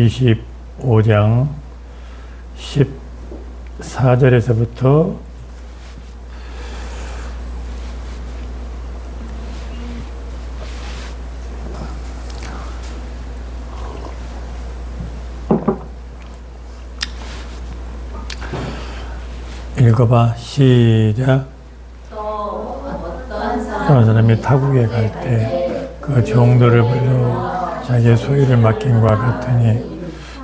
25장 14절에서부터 '읽어봐. 시작. 어떤 사람이 타국에 갈 때 그 종들을 불러 자기의 소유를 맡김과 같으니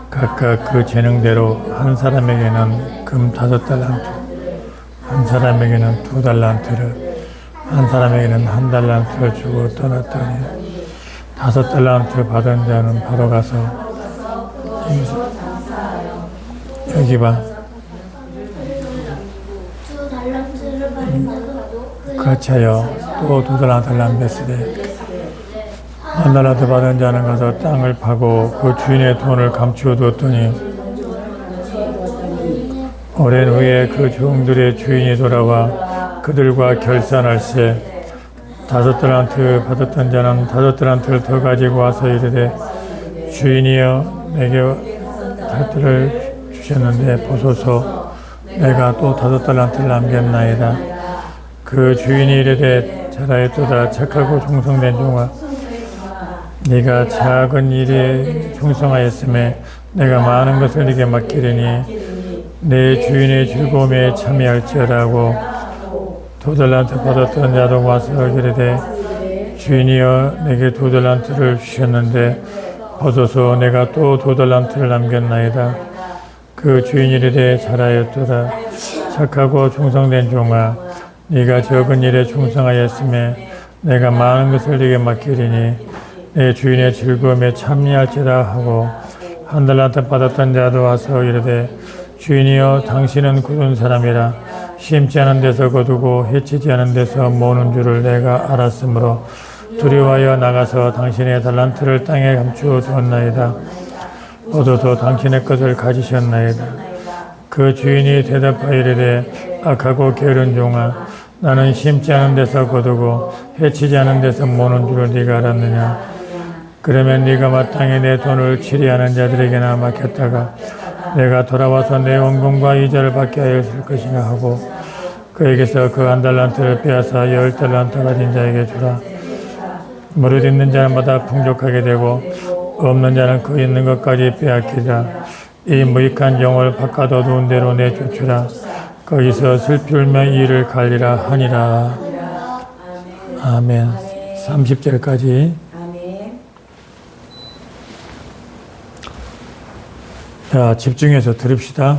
각각 그 재능대로 한 사람에게는 금 5달란트, 한 사람에게는 2달란트를, 한 사람에게는 1달란트를 주고 떠났더니 5달란트 받은 자는 바로 가서 여기 봐. 같이 하여 또 2달란트를 남겼으되 1달란트 받은 자는 가서 땅을 파고 그 주인의 돈을 감추어 두었더니 오랜 후에 그 종들의 주인이 돌아와 그들과 결산할세 5달란트 받았던 자는 5달란트를 더 가지고 와서 이르되 주인이여 내게 달란트를 주셨는데 보소서 내가 또 5달란트를 남겼나이다. 그 주인이 이르되 잘하였도다. 착하고 충성된 종아, 네가 작은 일에 충성하였음에 내가 많은 것을 네게 맡기리니 내 주인의 즐거움에 참여할지어다 하고 2달란트 받았던 자도 와서 이르되 주인이여 내게 2달란트를 주셨는데 보소서 내가 또 2달란트를 남겼나이다. 그 주인이 이르되 잘하였도다. 착하고 충성된 종아, 네가 적은 일에 충성하였음에 내가 많은 것을 네게 맡기리니 내 주인의 즐거움에 참여할지다 하고 1달란트 받았던 자도 와서 이르되 주인이여 당신은 굳은 사람이라 심지 않은 데서 거두고 해치지 않은 데서 모으는 줄을 내가 알았으므로 두려워하여 나가서 당신의 달란트를 땅에 감추어 두었나이다. 얻어서 당신의 것을 가지셨나이다. 그 주인이 대답하여 이르되 악하고 게으른 종아, 나는 심지 않은 데서 거두고 해치지 않은 데서 모으는 줄을 네가 알았느냐. 그러면 네가 마땅히 내 돈을 치리하는 자들에게나 맡겼다가 내가 돌아와서 내 원금과 이자를 받게 하였을 것이냐 하고 그에게서 그 1달란트를 빼앗아 10달란트 가진 자에게 주라. 무릇 있는 자마다 풍족하게 되고 없는 자는 그 있는 것까지 빼앗기리라. 이 무익한 종을 바깥 어두운 데로 내쫓으라. 거기서 슬피 울며 이를 갈리라 하니라. 아멘. 30절까지. 자, 집중해서 들읍시다.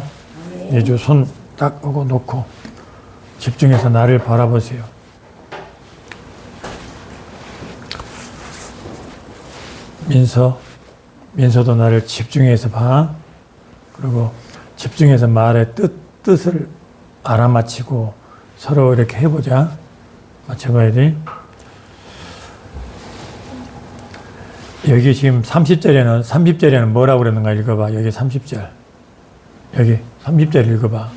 이제 손 딱 하고 놓고 집중해서 나를 바라보세요. 민서도 나를 집중해서 봐. 그리고 집중해서 말의 뜻을 알아맞히고 서로 이렇게 해보자. 맞춰봐야 돼. 여기 지금 30절에는 뭐라고 그랬는가 읽어봐. 여기 30절. 여기 30절 읽어봐.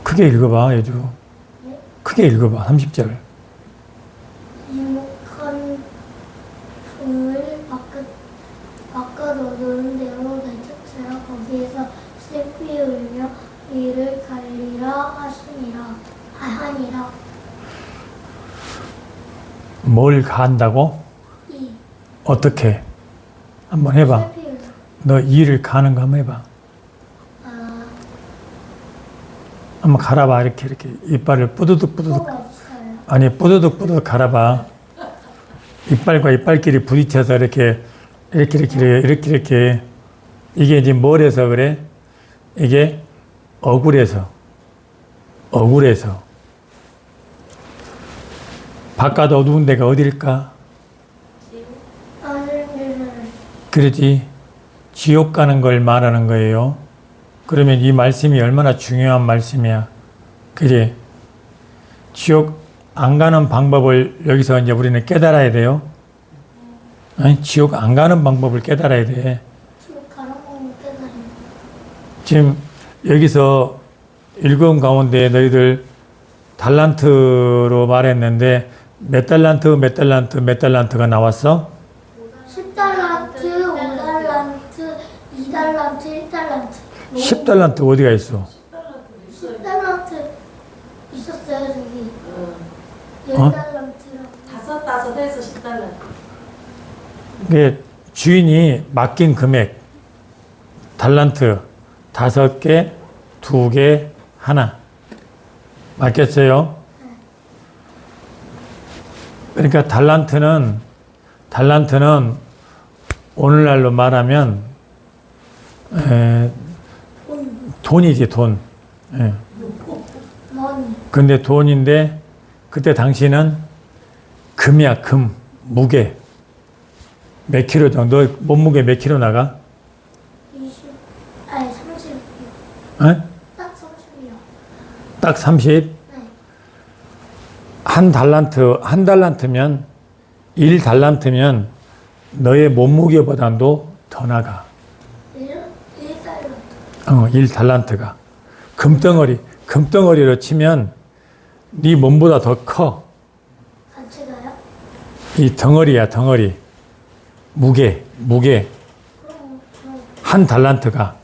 크게 읽어봐, 예주. 크게 읽어봐, 30절. 이목한 종을 바깥 어두운 데로 내쫓으라. 거기에서 슬피 울며 이를 갈리라 하니라. 뭘 간다고? 어떻게? 한번 해봐. 너 이를 가는 거 한번 해봐. 한번 갈아봐. 이렇게 이빨을 뿌드득 아니 뿌드득 갈아봐. 이빨과 이빨끼리 부딪혀서 이렇게 이게 이제 뭘 해서 그래? 이게 억울해서 바깥 어두운 데가 어딜까? 그러지. 지옥 가는 걸 말하는 거예요. 그러면 이 말씀이 얼마나 중요한 말씀이야. 그지? 지옥 안 가는 방법을 여기서 이제 우리는 깨달아야 돼요. 아니, 지옥 안 가는 방법을 깨달아야 돼. 지옥 가는 방법을 깨달아야 돼. 지금 여기서 읽은 가운데 너희들 달란트로 말했는데 몇 달란트, 몇 달란트, 몇 달란트가 나왔어? 10달란트, 5달란트, 2달란트, 1달란트. 10달란트 어디가 있어? 10달란트 있었어요, 저기. 어? 10달란트랑. 다섯 해서 10달러. 이게 주인이 맡긴 금액 달란트 5개, 2개, 하나 맞겠어요? 그러니까 달란트는 오늘날로 말하면 돈이지 돈. 예. 머니. 근데 돈인데 그때 당시는 금이야 금 무게 몇 킬로 정도 몸무게 몇 킬로 나가? 30이요. 에? 딱 30이요. 딱 30? 네. 한 달란트면 1달란트면 너의 몸무게보다도 더 나가. 1달란트. 1달란트가 금덩어리로 치면 네 몸보다 더 커. 같이 가요? 이 덩어리야 덩어리 무게 그럼 저 한 달란트가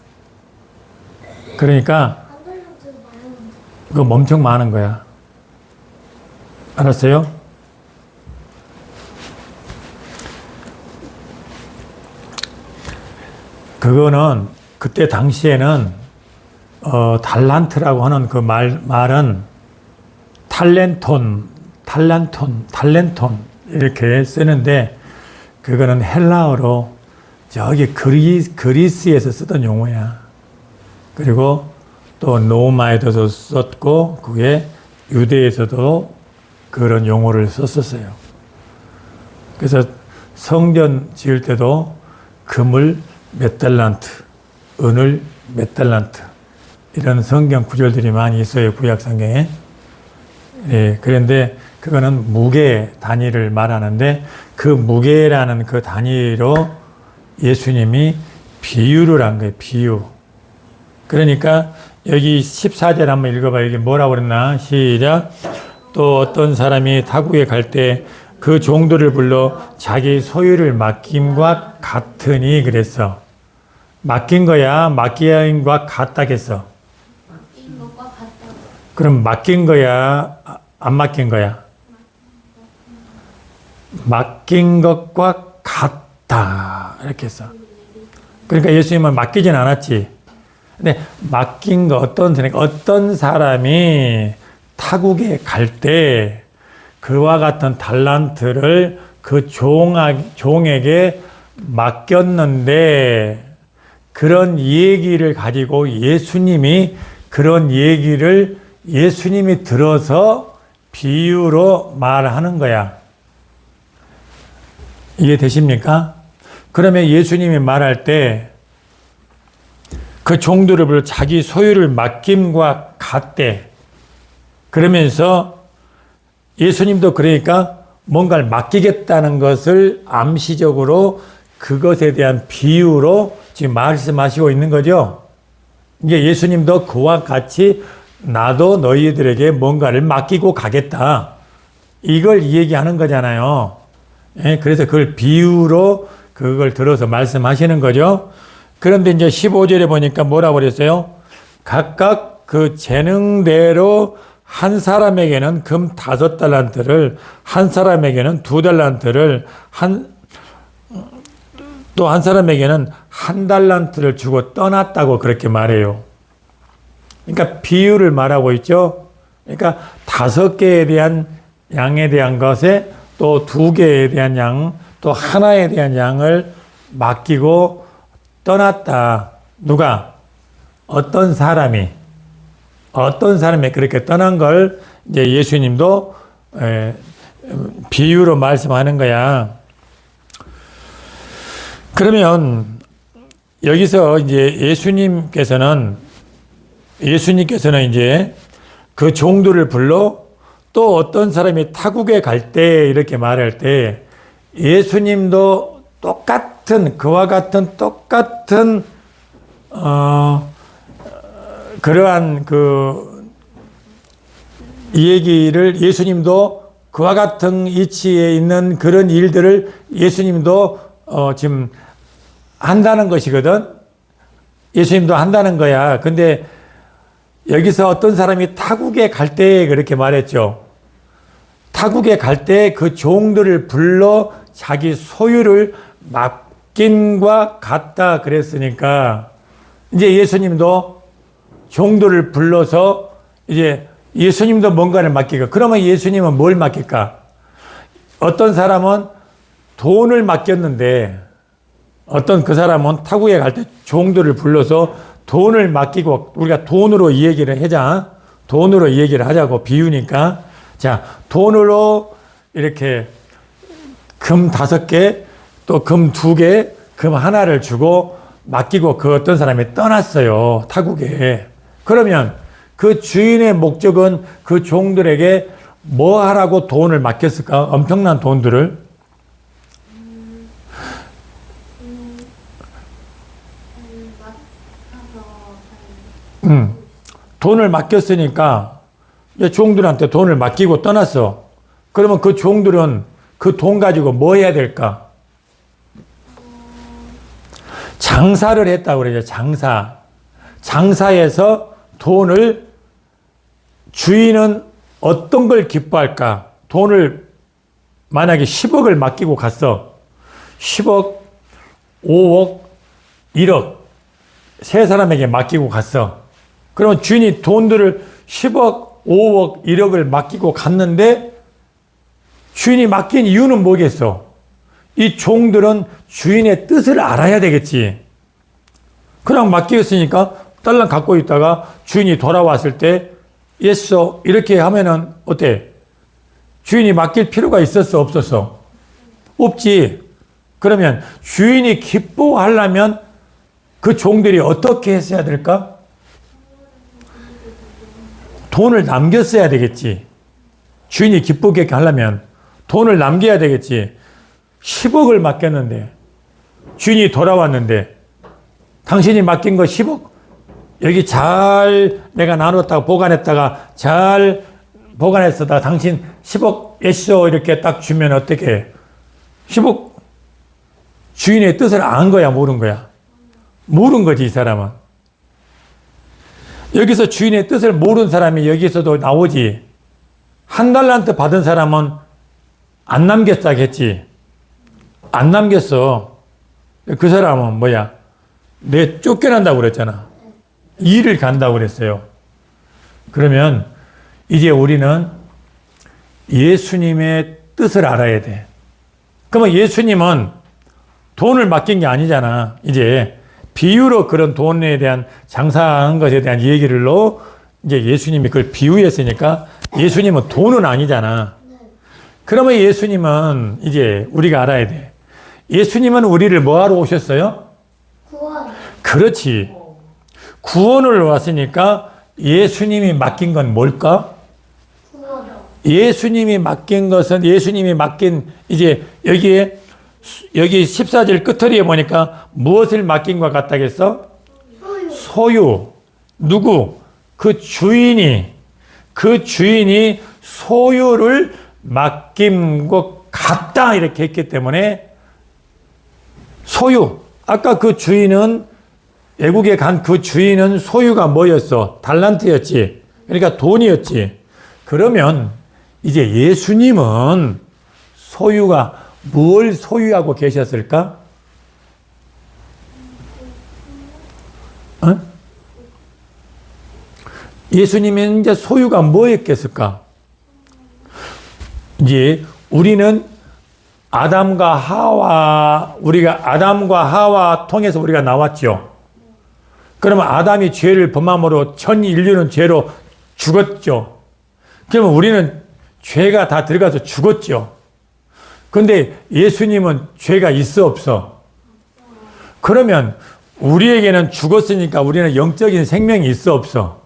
그러니까 한 달란트 많은데. 그거 엄청 많은 거야. 알았어요? 그거는 그때 당시에는 달란트라고 하는 그 말은 탈렌톤 이렇게 쓰는데 그거는 헬라어로 저기 그리스에서 쓰던 용어야. 그리고 또 로마에도 썼고 그게 유대에서도 그런 용어를 썼었어요. 그래서 성전 지을 때도 금을 몇 달란트, 은을 몇 달란트 이런 성경 구절들이 많이 있어요. 구약 성경에. 예, 그런데 그거는 무게 단위를 말하는데 그 무게라는 그 단위로 예수님이 비유를 한 거예요. 비유. 그러니까 여기 14절 한번 읽어봐. 여기 뭐라고 그랬나? 시작. 또 어떤 사람이 타국에 갈 때 그 종들을 불러 자기 소유를 맡김과 같으니 그랬어. 맡긴 거야? 맡김과 같다겠어? 맡긴 것과 같다. 그럼 맡긴 거야? 안 맡긴 거야? 맡긴 것과 같다. 이렇게 했어. 그러니까 예수님은 맡기진 않았지. 근데 맡긴 거 어떤 사람이 타국에 갈 때 그와 같은 달란트를 그 종에게 맡겼는데 그런 얘기를 가지고 예수님이 그런 얘기를 예수님이 들어서 비유로 말하는 거야. 이해되십니까? 그러면 예수님이 말할 때 그 종들을 불러 자기 소유를 맡김과 같대. 그러면서 예수님도 그러니까 뭔가를 맡기겠다는 것을 암시적으로 그것에 대한 비유로 지금 말씀하시고 있는 거죠. 이게 예수님도 그와 같이 나도 너희들에게 뭔가를 맡기고 가겠다. 이걸 얘기하는 거잖아요. 예, 그래서 그걸 비유로 그걸 들어서 말씀하시는 거죠. 그런데 이제 15절에 보니까 뭐라고 그랬어요? 각각 그 재능대로 한 사람에게는 금 5달란트를, 한 사람에게는 2달란트를, 또 한 사람에게는 1달란트를 주고 떠났다고 그렇게 말해요. 그러니까 비유를 말하고 있죠. 그러니까 5개에 대한 양에 대한 것에 또 2개에 대한 양, 또 하나에 대한 양을 맡기고 떠났다. 누가? 어떤 사람이 그렇게 떠난 걸 이제 예수님도 비유로 말씀하는 거야. 그러면 여기서 이제 예수님께서는 이제 그 종들을 불러 또 어떤 사람이 타국에 갈 때 이렇게 말할 때 예수님도 그와 같은 똑같은 그러한 그 이 얘기를 예수님도 그와 같은 이치에 있는 그런 일들을 예수님도 지금 한다는 것이거든. 예수님도 한다는 거야. 근데 여기서 어떤 사람이 타국에 갈 때 그렇게 말했죠. 타국에 갈 때 그 종들을 불러 자기 소유를 맡긴과 같다 그랬으니까 이제 예수님도 종들을 불러서 이제 예수님도 뭔가를 맡기고 그러면 예수님은 뭘 맡길까? 어떤 사람은 돈을 맡겼는데 어떤 그 사람은 타국에 갈 때 종들을 불러서 돈을 맡기고 우리가 돈으로 이 얘기를 하자. 돈으로 이 얘기를 하자고 비유니까 자 돈으로 이렇게 금 5개 또 금 2개 금 하나를 주고 맡기고 그 어떤 사람이 떠났어요. 타국에. 그러면 그 주인의 목적은 그 종들에게 뭐 하라고 돈을 맡겼을까? 엄청난 돈들을. 돈을 맡겼으니까 종들한테 돈을 맡기고 떠났어. 그러면 그 종들은 그 돈 가지고 뭐 해야 될까? 장사를 했다고 그러죠. 장사. 장사에서 돈을 주인은 어떤 걸 기뻐할까? 돈을 만약에 10억을 맡기고 갔어. 10억, 5억, 1억 세 사람에게 맡기고 갔어. 그러면 주인이 돈들을 10억, 5억, 1억을 맡기고 갔는데 주인이 맡긴 이유는 뭐겠어? 이 종들은 주인의 뜻을 알아야 되겠지. 그냥 맡기겠으니까 딸랑 갖고 있다가 주인이 돌아왔을 때 예서 이렇게 하면은 어때? 주인이 맡길 필요가 있었어? 없었어? 없지. 그러면 주인이 기뻐하려면 그 종들이 어떻게 했어야 될까? 돈을 남겼어야 되겠지. 주인이 기쁘게 하려면 돈을 남겨야 되겠지. 10억을 맡겼는데 주인이 돌아왔는데 당신이 맡긴 거 10억 여기 잘 내가 나눴다가 보관했다가 잘 보관했어다 당신 10억 예쇼 이렇게 딱 주면 어떻게 해? 10억 주인의 뜻을 안 거야 모른 거야? 모른 거지 이 사람은. 여기서 주인의 뜻을 모르는 사람이 여기서도 나오지. 한 달란트 받은 사람은 안 남겼다겠지. 안 남겼어. 그 사람은 뭐야? 내 쫓겨난다고 그랬잖아. 일을 간다고 그랬어요. 그러면 이제 우리는 예수님의 뜻을 알아야 돼. 그러면 예수님은 돈을 맡긴 게 아니잖아. 이제 비유로 그런 돈에 대한 장사하는 것에 대한 얘기를로 이제 예수님이 그걸 비유했으니까 예수님은 돈은 아니잖아. 그러면 예수님은 이제 우리가 알아야 돼. 예수님은 우리를 뭐하러 오셨어요? 구원. 그렇지. 구원을 왔으니까 예수님이 맡긴 건 뭘까? 구원. 예수님이 맡긴 것은 예수님이 맡긴 이제 여기 14절 끝허리에 보니까 무엇을 맡긴 것 같다겠어? 소유. 소유. 누구? 그 주인이 소유를 맡긴 것 같다 이렇게 했기 때문에 소유. 아까 그 주인은 애국에 간 그 주인은 소유가 뭐였어? 달란트였지. 그러니까 돈이었지. 그러면 이제 예수님은 소유가 뭘 소유하고 계셨을까? 어? 예수님은 이제 소유가 뭐였겠을까? 이제 우리는 우리가 아담과 하와 통해서 우리가 나왔죠. 그러면 아담이 죄를 범함으로 전 인류는 죄로 죽었죠. 그러면 우리는 죄가 다 들어가서 죽었죠. 근데 예수님은 죄가 있어 없어? 그러면 우리에게는 죽었으니까 우리는 영적인 생명이 있어 없어?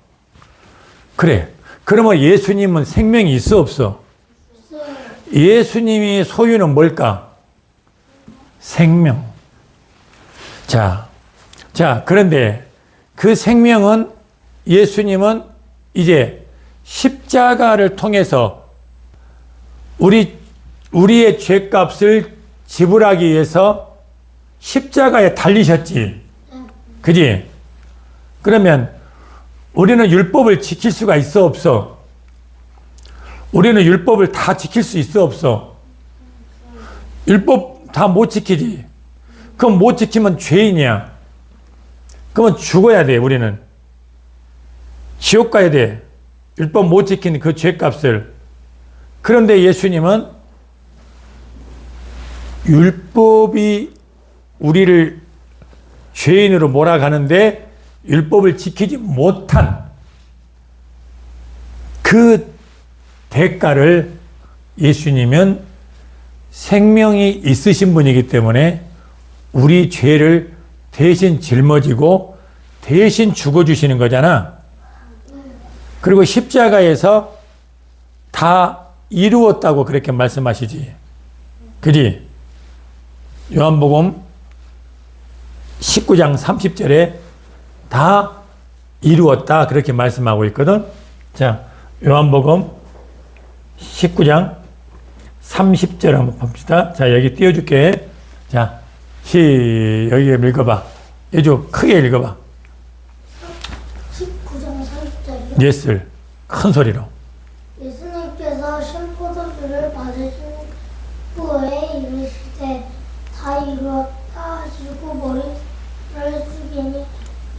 그래. 그러면 예수님은 생명이 있어 없어? 예수님이 소유는 뭘까? 생명. 자, 그런데 그 생명은 예수님은 이제 십자가를 통해서 우리의 죄값을 지불하기 위해서 십자가에 달리셨지. 그지? 그러면 우리는 율법을 지킬 수가 있어, 없어? 우리는 율법을 다 지킬 수 있어, 없어? 율법 다 못 지키지. 그럼 못 지키면 죄인이야. 그러면 죽어야 돼, 우리는. 지옥 가야 돼. 율법 못 지킨 그 죄값을. 그런데 예수님은 율법이 우리를 죄인으로 몰아가는데 율법을 지키지 못한 그 대가를 예수님은 생명이 있으신 분이기 때문에 우리 죄를 대신 짊어지고 대신 죽어주시는 거잖아. 그리고 십자가에서 다 이루었다고 그렇게 말씀하시지. 그지? 요한복음 19장 30절에 다 이루었다 그렇게 말씀하고 있거든. 자, 요한복음 19장 30절 한번 봅시다. 자, 여기 띄워줄게. 자, 여기 읽어봐. 예주 크게 읽어봐. 19장 40절이요? 예슬 큰 소리로. 예수님께서 신포도주를 받으신 후에 이르시되 다 이루었다 하시고 머리를 숙이니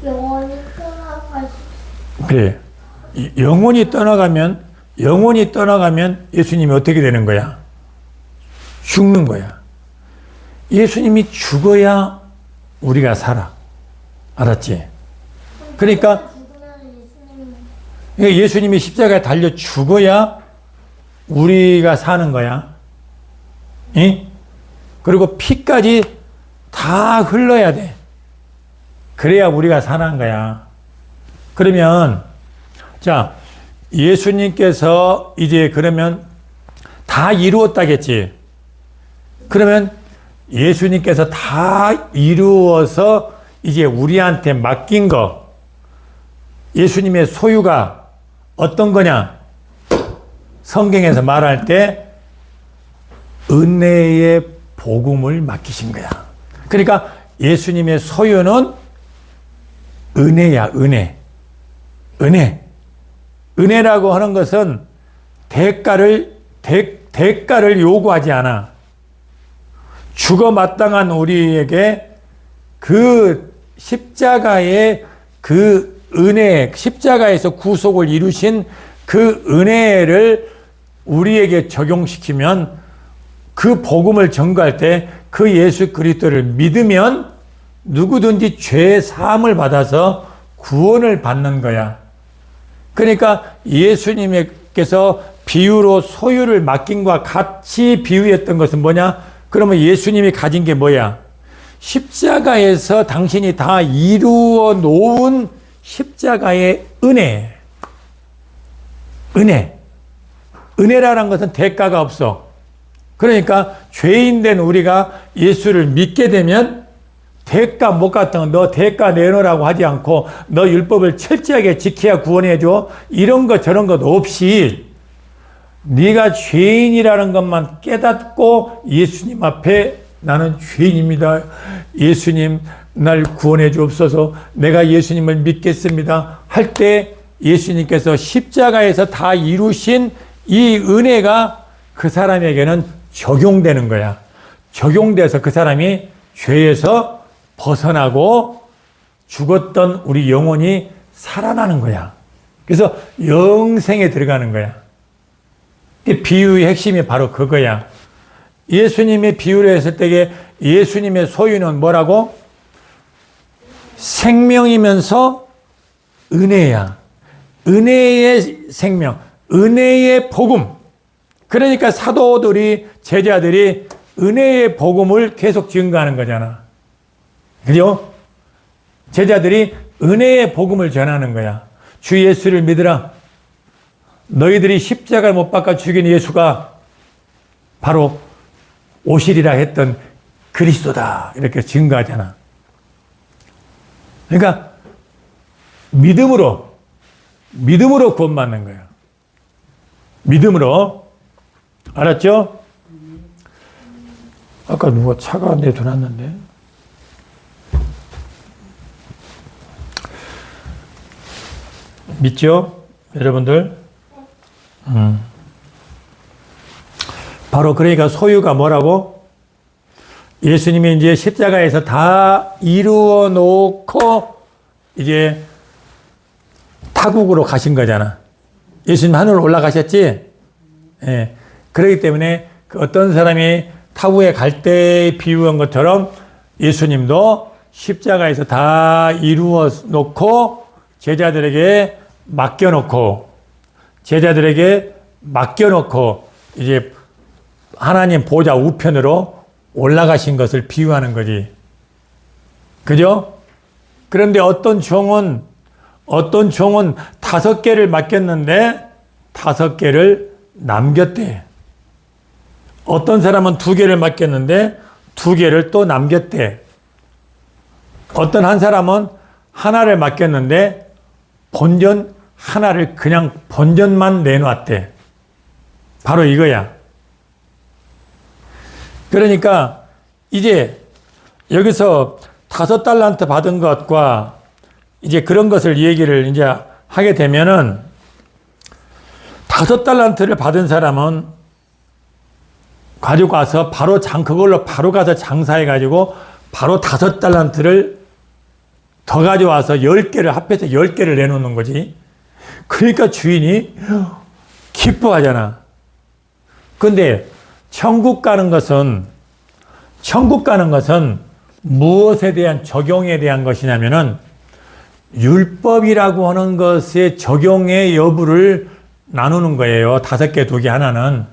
영원히 떠나가시고. 그래. 영원히 떠나가면 예수님이 어떻게 되는 거야? 죽는 거야. 예수님이 죽어야 우리가 살아. 알았지? 그러니까 예수님이 십자가에 달려 죽어야 우리가 사는 거야. 응? 그리고 피까지 다 흘러야 돼. 그래야 우리가 사는 거야. 그러면 자, 예수님께서 이제 그러면 다 이루었다겠지. 그러면 예수님께서 다 이루어서 이제 우리한테 맡긴 거, 예수님의 소유가 어떤 거냐? 성경에서 말할 때 은혜의 복음을 맡기신 거야. 그러니까 예수님의 소유는 은혜야, 은혜. 은혜라고 하는 것은 대가를 요구하지 않아. 죽어 마땅한 우리에게 그 십자가의 그 은혜, 십자가에서 구속을 이루신 그 은혜를 우리에게 적용시키면 그 복음을 전가할 때 그 예수 그리스도를 믿으면 누구든지 죄 사함을 받아서 구원을 받는 거야. 그러니까 예수님께서 비유로 소유를 맡김과 같이 비유했던 것은 뭐냐? 그러면 예수님이 가진 게 뭐야? 십자가에서 당신이 다 이루어 놓은 십자가의 은혜. 은혜라는 것은 대가가 없어. 그러니까 죄인 된 우리가 예수를 믿게 되면 대가 못 갔던 너 대가 내놓으라고 하지 않고 너 율법을 철저하게 지켜야 구원해줘. 이런 것 저런 것 없이 네가 죄인이라는 것만 깨닫고 예수님 앞에 나는 죄인입니다. 예수님 날 구원해 주옵소서. 내가 예수님을 믿겠습니다. 할 때 예수님께서 십자가에서 다 이루신 이 은혜가 그 사람에게는 적용되는 거야. 적용돼서 그 사람이 죄에서 벗어나고 죽었던 우리 영혼이 살아나는 거야. 그래서 영생에 들어가는 거야. 비유의 핵심이 바로 그거야. 예수님의 비유를 했을 때에 예수님의 소유는 뭐라고? 생명이면서 은혜야. 은혜의 생명, 은혜의 복음. 그러니까 사도들이, 제자들이 은혜의 복음을 계속 증거하는 거잖아. 그죠? 제자들이 은혜의 복음을 전하는 거야. 주 예수를 믿으라. 너희들이 십자가를 못 박아 죽인 예수가 바로 오시리라 했던 그리스도다. 이렇게 증거하잖아. 그러니까 믿음으로 구원받는 거야. 믿음으로. 알았죠? 아까 누가 차가 내둬놨는데. 믿죠? 여러분들? 바로 그러니까 소유가 뭐라고? 예수님이 이제 십자가에서 다 이루어 놓고 이제 타국으로 가신 거잖아. 예수님 하늘로 올라가셨지? 예. 그렇기 때문에 그 어떤 사람이 타국에 갈 때 비유한 것처럼 예수님도 십자가에서 다 이루어 놓고 제자들에게 맡겨놓고 이제 하나님 보좌 우편으로 올라가신 것을 비유하는 거지. 그죠? 그런데 어떤 종은 5개를 맡겼는데 5개를 남겼대. 어떤 사람은 2개를 맡겼는데 2개를 또 남겼대. 어떤 한 사람은 하나를 맡겼는데 본전 하나를 그냥 본전만 내놨대. 바로 이거야. 그러니까 이제 여기서 5달란트 받은 것과 이제 그런 것을 얘기를 이제 하게 되면은 5달란트를 받은 사람은 가지고 와서 그걸로 바로 가서 장사해 가지고 바로 5달란트를 더 가져와서 10개를 합해서 10개를 내놓는 거지. 그러니까 주인이 기뻐하잖아. 근데 천국 가는 것은 무엇에 대한 적용에 대한 것이냐면은 율법이라고 하는 것의 적용의 여부를 나누는 거예요. 5개, 2개 하나는.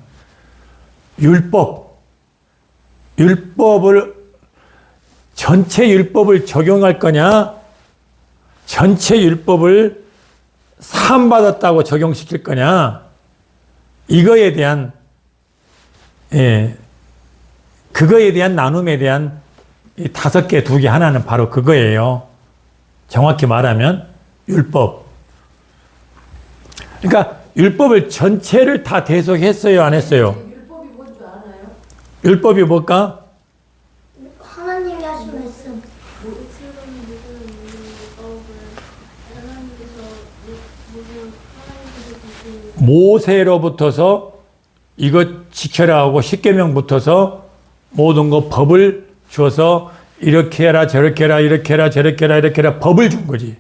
전체 율법을 적용할 거냐? 전체 율법을 사함받았다고 적용시킬 거냐? 이거에 대한, 그거에 대한 나눔에 대한 이 5개, 2개 하나는 바로 그거예요. 정확히 말하면 율법. 그러니까 율법을 전체를 다 대속했어요, 안 했어요? 율법이 뭔 줄 알아요? 율법이 뭘까? 하나님이 하신 말씀. 모세로부터서 이것 지켜라 하고 십계명부터서 모든 거 법을 줘서 이렇게 해라 저렇게 해라 이렇게 해라 저렇게 해라 이렇게 해라 법을 준 거지.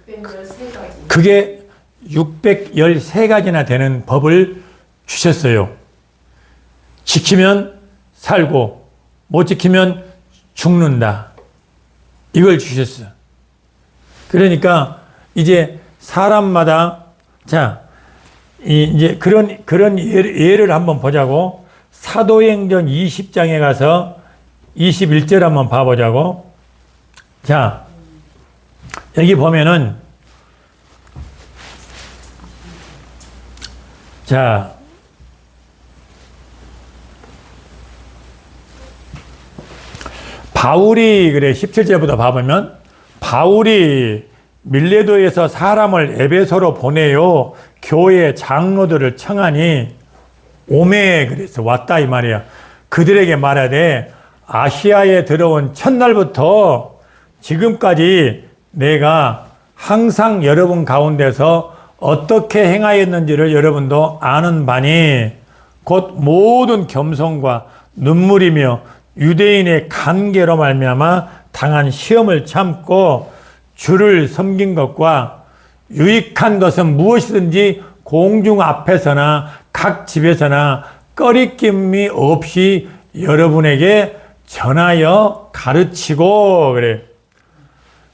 613가지. 그게 613가지나 되는 법을 주셨어요. 지키면 살고 못 지키면 죽는다. 이걸 주셨어. 그러니까 이제 사람마다 이제 그런 예를 한번 보자고. 사도행전 20장에 가서 21절 한번 봐보자고. 자, 여기 보면은 자, 바울이 그래 17절부터 봐보면 바울이 밀레도에서 사람을 에베소로 보내요. 교회 장로들을 청하니 오메 그래서 왔다 이 말이야. 그들에게 말하되 아시아에 들어온 첫날부터 지금까지 내가 항상 여러분 가운데서 어떻게 행하였는지를 여러분도 아는 바니 곧 모든 겸손과 눈물이며 유대인의 간계로 말미암아 당한 시험을 참고 주를 섬긴 것과 유익한 것은 무엇이든지 공중 앞에서나 각 집에서나 꺼리낌이 없이 여러분에게 전하여 가르치고 그래.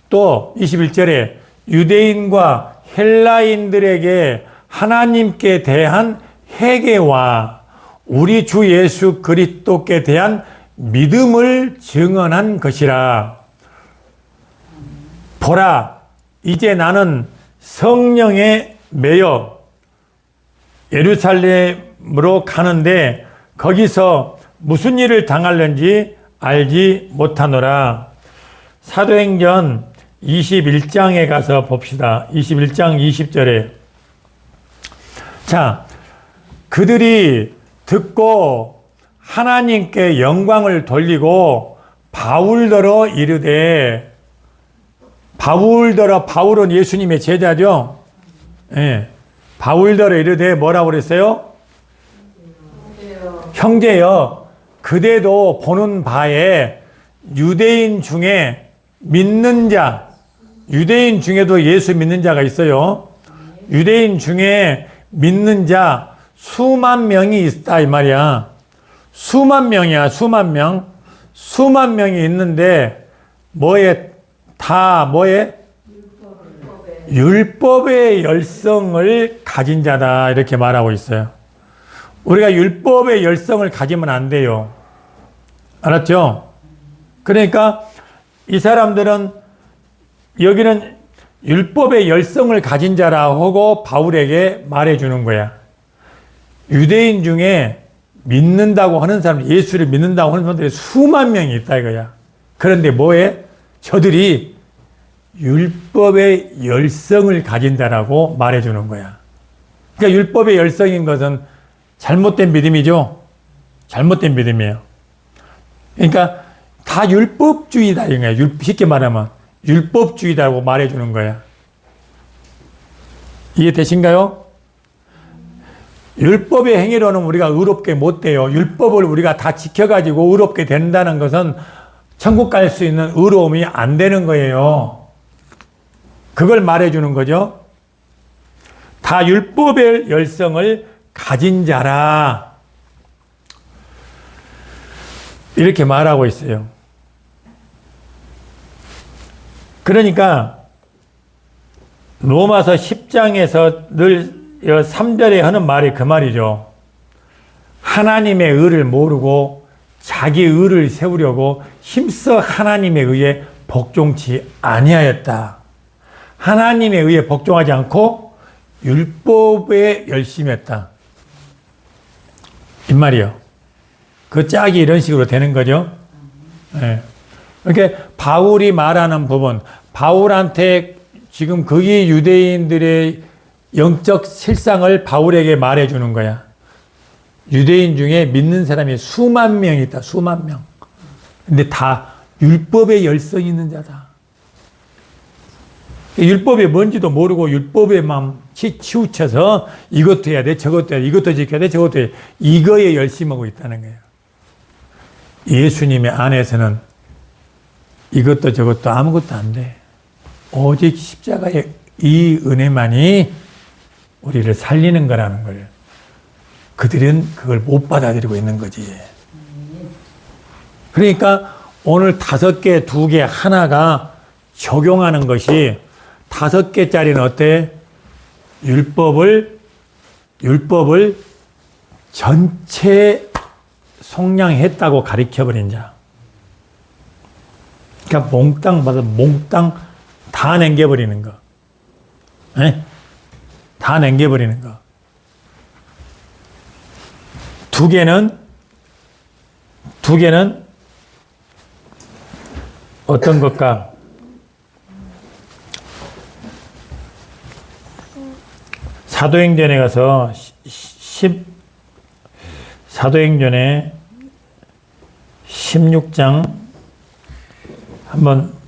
또 21절에 유대인과 헬라인들에게 하나님께 대한 회개와 우리 주 예수 그리스도께 대한 믿음을 증언한 것이라. 보라, 이제 나는 성령에 매여 예루살렘으로 가는데 거기서 무슨 일을 당할는지 알지 못하노라. 사도행전 21장에 가서 봅시다. 21장 20절에. 자, 그들이 듣고 하나님께 영광을 돌리고 바울더러 이르되, 바울은 예수님의 제자죠. 예. 바울더러 이르되 뭐라고 그랬어요? 형제여, 그대도 보는 바에 유대인 중에 믿는 자, 유대인 중에도 예수 믿는 자가 있어요. 유대인 중에 믿는 자 수만 명이 있다 이 말이야. 수만 명이야, 수만 명. 수만 명이 있는데 뭐에? 율법의 열성을 가진 자다 이렇게 말하고 있어요. 우리가 율법의 열성을 가지면 안 돼요. 알았죠? 그러니까 이 사람들은 여기는 율법의 열성을 가진 자라고 바울에게 말해주는 거야. 유대인 중에 믿는다고 하는 사람, 예수를 믿는다고 하는 사람들이 수만 명이 있다 이거야. 그런데 뭐해? 저들이 율법의 열성을 가진 자라고 말해주는 거야. 그러니까 율법의 열성인 것은 잘못된 믿음이죠. 잘못된 믿음이에요. 그러니까 다 율법주의다 이거야. 쉽게 말하면 율법주의다라고 말해주는 거야. 이해되신가요? 율법의 행위로는 우리가 의롭게 못 돼요. 율법을 우리가 다 지켜가지고 의롭게 된다는 것은 천국 갈 수 있는 의로움이 안 되는 거예요. 그걸 말해주는 거죠. 다 율법의 열성을 가진 자라. 이렇게 말하고 있어요. 그러니까 로마서 10장에서 늘 3절에 하는 말이 그 말이죠. 하나님의 의를 모르고 자기 의를 세우려고 힘써 하나님에 의해 복종치 아니하였다. 하나님에 의해 복종하지 않고 율법에 열심했다. 이 말이요. 그 짝이 이런 식으로 되는 거죠. 네. 그러니까 바울이 말하는 부분, 바울한테 지금 거기 유대인들의 영적 실상을 바울에게 말해주는 거야. 유대인 중에 믿는 사람이 수만 명 있다. 수만 명. 근데 다 율법의 열성이 있는 자다. 율법이 뭔지도 모르고 율법에만 치우쳐서 이것도 해야 돼, 저것도 해야 돼, 이것도 지켜야 돼, 저것도 해야 돼. 이거에 열심하고 있다는 거예요. 예수님의 안에서는 이것도 저것도 아무것도 안 돼. 오직 십자가의 이 은혜만이 우리를 살리는 거라는 걸 그들은 그걸 못 받아들이고 있는 거지. 그러니까 오늘 5개, 2개, 하나가 적용하는 것이 5개짜리는 어때? 율법을 전체 속량했다고 가르쳐버린 자. 그러니까 몽땅 받아 몽땅 다 남겨버리는 거. 네? 다 남겨버리는 거. 2개는 어떤 것과? 사도행전에 가서 사도행전에 16장 한번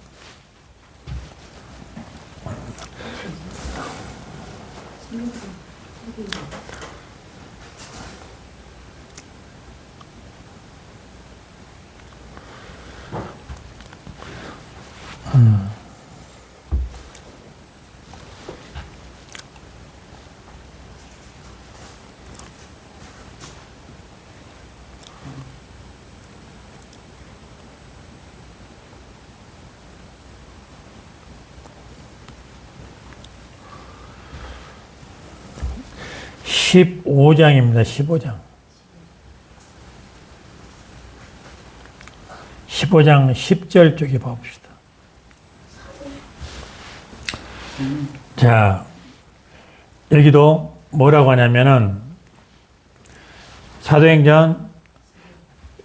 음. 15장입니다. 15장. 15장 10절 쪽에 봐봅시다. 자, 여기도 뭐라고 하냐면은 사도행전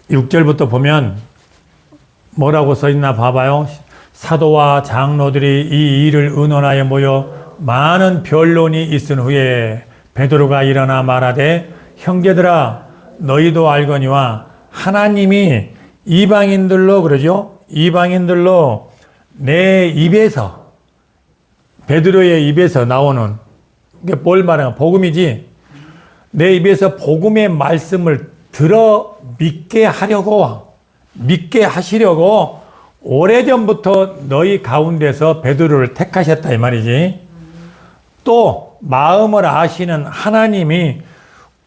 6절부터 보면 뭐라고 써있나 봐봐요. 사도와 장로들이 이 일을 의논하여 모여 많은 변론이 있은 후에 베드로가 일어나 말하되 형제들아 너희도 알거니와 하나님이 이방인들로 그러죠. 이방인들로 내 입에서 베드로의 입에서 나오는 이게 뭘 말하는 복음이지. 내 입에서 복음의 말씀을 들어 믿게 하시려고 오래전부터 너희 가운데서 베드로를 택하셨다 이 말이지. 또 마음을 아시는 하나님이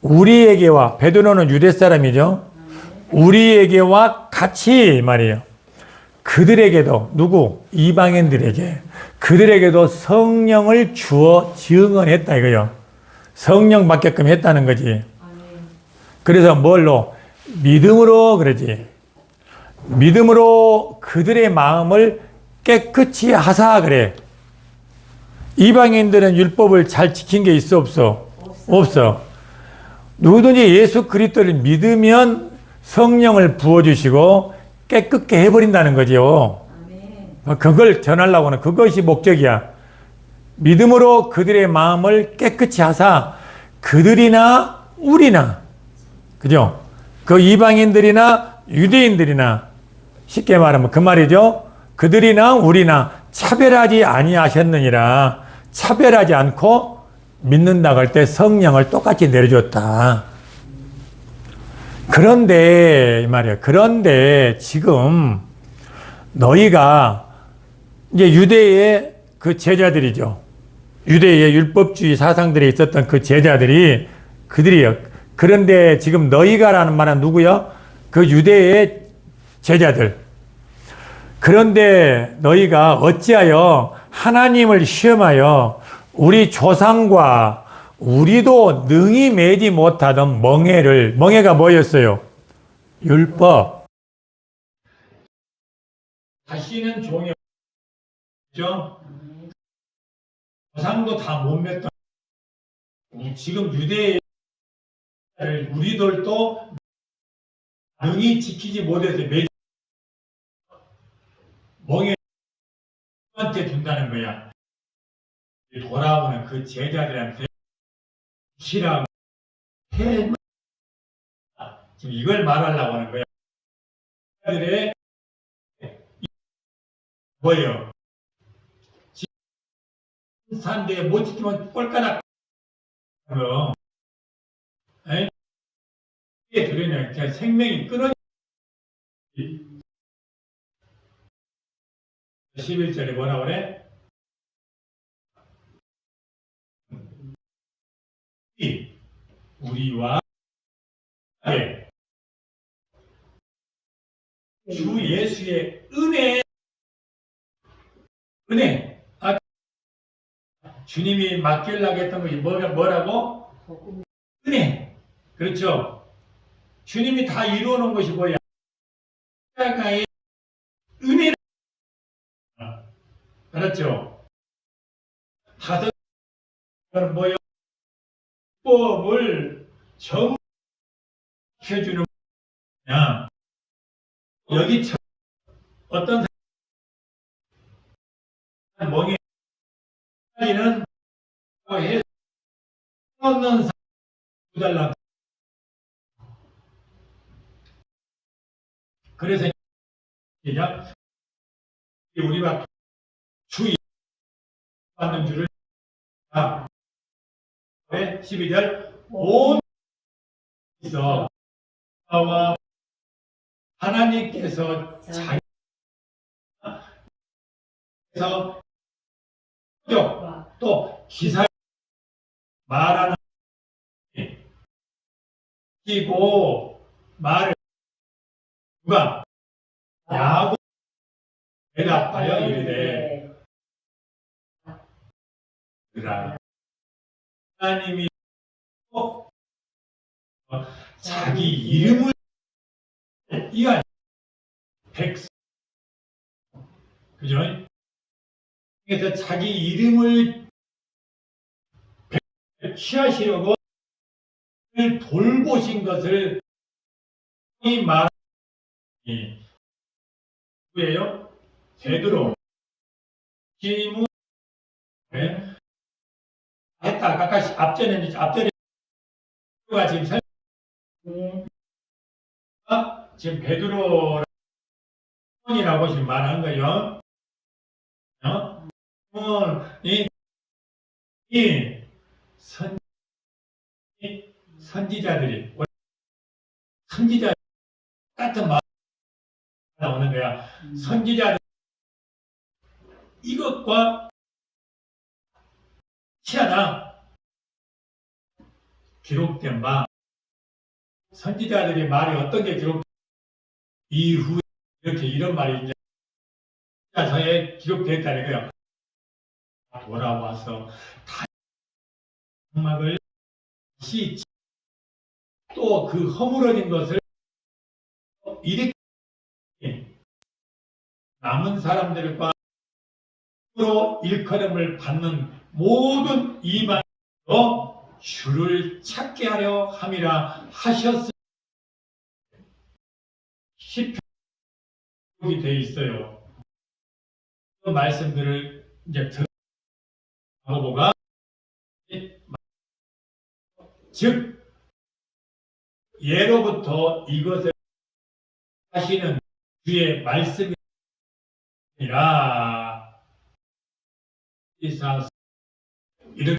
우리에게와 베드로는 유대 사람이죠. 우리에게와 같이 이 말이에요. 그들에게도 누구? 이방인들에게 그들에게도 성령을 주어 증언했다 이거요. 성령 받게끔 했다는 거지. 그래서 뭘로? 믿음으로 그러지. 믿음으로 그들의 마음을 깨끗이 하사 그래. 이방인들은 율법을 잘 지킨 게 있어 없어? 없어. 누구든지 예수 그리스도를 믿으면 성령을 부어주시고 깨끗게 해버린다는 거지요. 그걸 전하려고 하는 그것이 목적이야. 믿음으로 그들의 마음을 깨끗이 하사 그들이나 우리나 그죠? 그 이방인들이나 유대인들이나 쉽게 말하면 그 말이죠. 그들이나 우리나 차별하지 아니하셨느니라. 차별하지 않고 믿는다고 할 때 성령을 똑같이 내려줬다. 그런데 이 말이야. 그런데 지금 너희가 이제 유대의 그 제자들이죠. 유대의 율법주의 사상들에 있었던 그 제자들이 그들이요. 그런데 지금 너희가라는 말은 누구요? 그 유대의 제자들. 그런데 너희가 어찌하여 하나님을 시험하여 우리 조상과 우리도 능히 매지 못하던 멍에가 뭐였어요? 율법. 다시는 종이 없죠? 조상도 다 못 맸던 지금 유대의 우리들도 능히 지키지 못해서 매지 멍에한테 준다는 거야. 돌아오는 그 제자들한테 시라고 해. 지금 이걸 말하려고 하는 거야. 제자들의 뭐예요? 산대에 못 지키면 꼴까닥 거. 이게 들으냐? 그냥 생명이 끊어지. 11절에 뭐라 그래? 우리와 주 예수의 은혜. 주님이 맡기려고 했던 것이 뭐라고? 은혜. 그렇죠. 주님이 다 이루어 놓은 것이 뭐야? 십자가의 은혜. 그렇죠. 다섯 뭐요? 법을 정해주는 거야. 여기 어떤 멍에 는 해 없는 사람 그래서 그냥 우리가 주의 받는 줄을 왜 12절 온 있어 와 하나님께서 자기에서 또 기사 말하는 끼고 말을 누가 야곱 대답하여 이르되 하나님이 꼭 자기 이름을 이한 백성 그죠? 그래서 자기 이름을 취하시려고 돌보신 것을 이 말이 누구예요? 베드로 기무 했다. 아까 앞전에 지금 지금 베드로라고 지금 말하는 거예요. 이 선지자들이 선지자 같은 말 나오는 거야. 선지자들 이것과 치하다 기록된 바 선지자들의 말이 어떤 게 기록 이후 이렇게 이런 말이 이제 저에 기록됐다는 거예요. 돌아와서 장막을 다시 또 그 허물어진 것을 일으키 남은 사람들과 로 일컬음을 받는 모든 이방인으로 주를 찾게 하려 함이라 하셨으니 시편이 되어 있어요. 그 말씀들을 이제 바보가 즉 예로부터 이것을 하시는 주의 말씀이라 이사 이렇게